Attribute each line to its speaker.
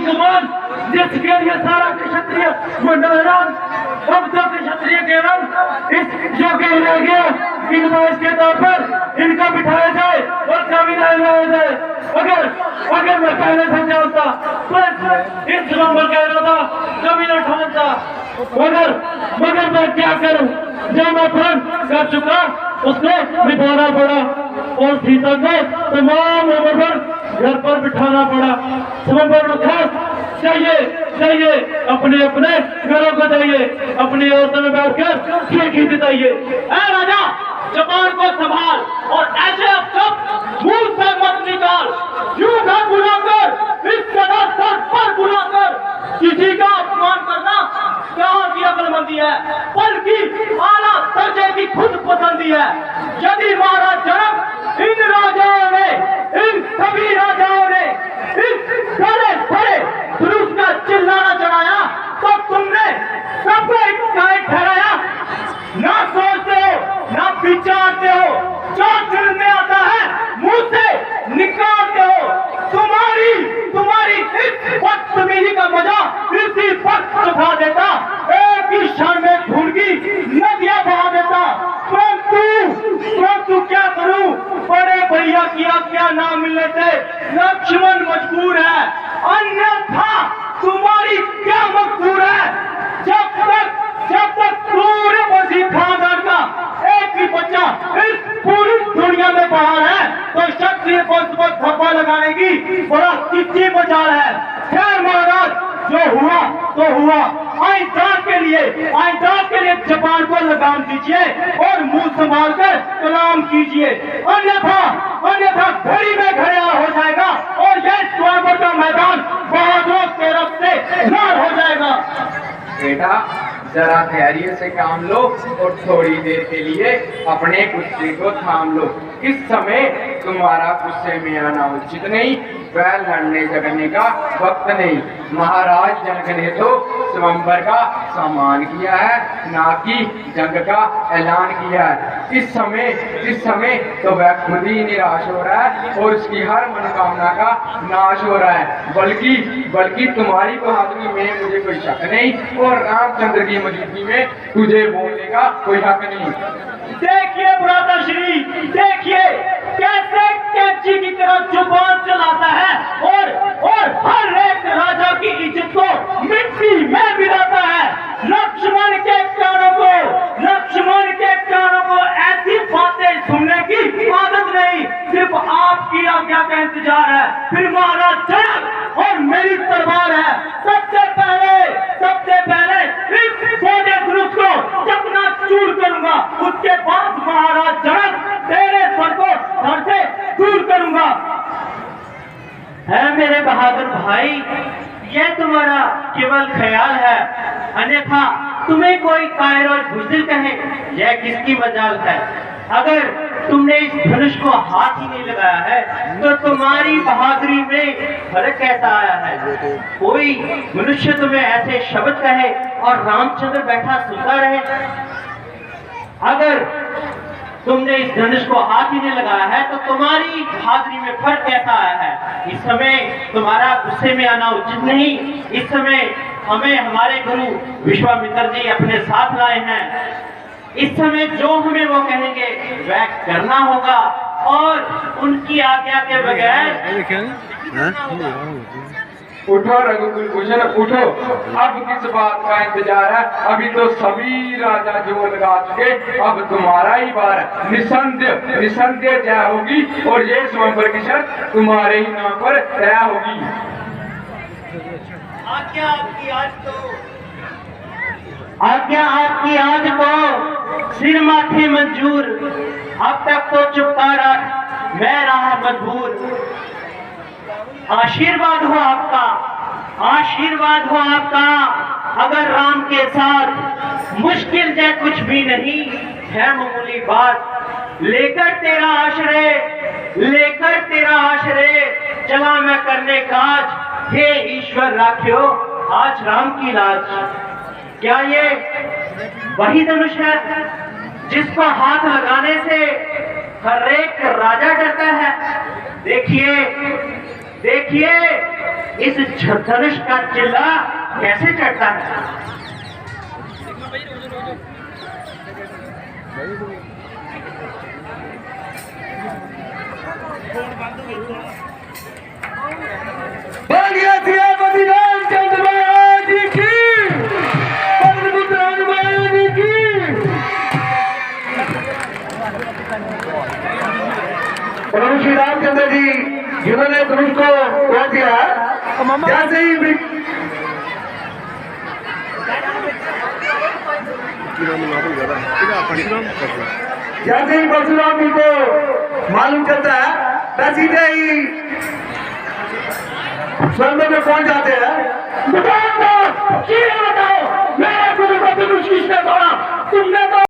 Speaker 1: कमान जिसके लिए सारा क्षत्रिय मंडल हैरान। अब तो क्षत्रिय केवल इस जो कह रह गया इनवाइस के तौर पर इनका बिठाया जाए और कभी नहीं लाया जाए। अगर मैं पहले से जानता तो इस नंबर कह रहा था कभी न ठानता। मगर मैं क्या करूं, जो मैं प्रण कर चुका उसको निभाना पड़ा और सीता को तमाम उम्र भर घर पर बिठाना पड़ा। स्वयंवर को खास चाहिए अपने अपने घरों को जाइए, अपनी औरतों में बैठकर खींची जिताइए।
Speaker 2: राजा जबान को संभाल और ऐसे अब मुंह से मत निकाल। यूं घर बुलाकर इस कदर सर पर बुलाकर किसी का अपमान करना कहाँ की अक्लमंदी है, बल्कि आला दर्जे की खुद पसंदी है। यदि महाराज जनक इन राजाओं ने, इन सभी राजाओं ने इस बड़े बड़े धनुष का चिल्लाना चढ़ाया तो तुमने सबको एक ठहराया। ना सोचते हो ना विचारते हो, जो दिल में आता है मुंह से निकालते हो। तुम्हारी इस बदतमीजी का मजा इसी वक्त चुका देता, एक ही क्षण में भूलगी नदियां बहा देता। परंतु क्या करूं, बड़े भैया की आज्ञा ना मिलने से लक्ष्मण मजबूर है, अन्यथा तुम्हारी क्या मजबूर है। जब तक पूरे वजीर खानदान का एक भी बच्चा इस पूरी दुनिया में बाहर है तो क्षत्रिय वंश पर धब्बा लगाने की बड़ा कितनी मजाल है। खैर महाराज, जो हुआ तो हुआ। आइंदा के लिए जबान को लगाम दीजिए और मुंह संभाल कर कलाम कीजिए, अन्यथा घड़ी में घड़ियाल हो जाएगा और यह स्वयंवर का मैदान बहादुरों के रफ से लाल हो जाएगा।
Speaker 3: बेटा जरा धैर्य से काम लो और थोड़ी देर के लिए अपने गुस्से को थाम लो। इस समय तुम्हारा गुस्से में आना उचित नहीं, वह लड़ने झगड़ने का वक्त नहीं। महाराज जनक ने तो स्वयंवर का सम्मान किया है, ना कि जंग का ऐलान किया है। इस समय तो वह खुद ही निराश हो रहा है और उसकी हर मनोकामना का नाश हो रहा है। बल्कि तुम्हारी बहादुरी में मुझे कोई शक नहीं और रामचंद्र की मौजूदगी में तुझे बोलने का कोई हक नहीं।
Speaker 2: देखिए भ्राताश्री, देखिए कैसे कैंची की तरह जुबान चलाता है और हर एक राजा की इज्जत को मिट्टी में मिलाता है। लक्ष्मण के कानों को ऐसी बातें सुनने की आदत नहीं, सिर्फ आपकी आज्ञा का इंतजार है। फिर महाराज जनक और मेरी तलवार है। सबसे पहले इस सोने धनुष को चकनाचूर करूंगा, उसके बाद महाराज जनक तेरे सर को धड़ से दूर करूंगा।
Speaker 1: है मेरे बहादुर भाई, यह तुम्हारा केवल ख्याल है, अन्यथा तुम्हें कोई कायर और बुज़दिल कहे यह किसकी मजाल है। अगर तुमने इस धनुष को हाथ ही नहीं लगाया है तो तुम्हारी बहादुरी में फर्क कैसा आया है। कोई मनुष्य तुम्हें ऐसे शब्द कहे और रामचंद्र बैठा सुनता रहे। अगर तुमने इस धनुष को हाथ ही नहीं लगाया है तो तुम्हारी बहादुरी में फर्क कैसा आया है। इस समय तुम्हारा गुस्से में आना उचित नहीं। इस समय हमें हमारे गुरु विश्वामित्र जी अपने साथ लाए हैं। इस समय जो हमें वो कहेंगे वह करना होगा और उनकी आज्ञा के बगैर।
Speaker 3: उठो रघुकुल भूषण उठो, अब किस बात का इंतजार है। अभी तो सभी राजा जो लगा चुके, अब तुम्हारा ही बार है। निसंदेह जय होगी और ये स्वयंवर की शर्त तुम्हारे ही नाम पर तय होगी।
Speaker 2: आज्ञा आपकी आज को सिर माथे मंजूर। अब तक तो चुपका रख, मैं रहा मजबूर। आशीर्वाद हो आपका। अगर राम के साथ मुश्किल जय कुछ भी नहीं है मामूली बात। लेकर तेरा आश्रय चला मैं करने काज। हे ईश्वर राख्यो आज राम की लाज। क्या ये वही धनुष है जिसको हाथ लगाने से हर एक राजा डरता है। देखिए
Speaker 1: इस धनुष का चिल्ला कैसे चढ़ता है?
Speaker 4: प्रभु श्री रामचंद्र जी जिन्होंने धनुष को तोड़ दिया, जैसे ही परशुराम जी को मालूम चलता है, वह सीधे ही स्वर्ग में पहुंच जाते हैं।
Speaker 1: बताओ, बताओ, मेरे गुरु को धनुष किसने तोड़ा? तुमने तो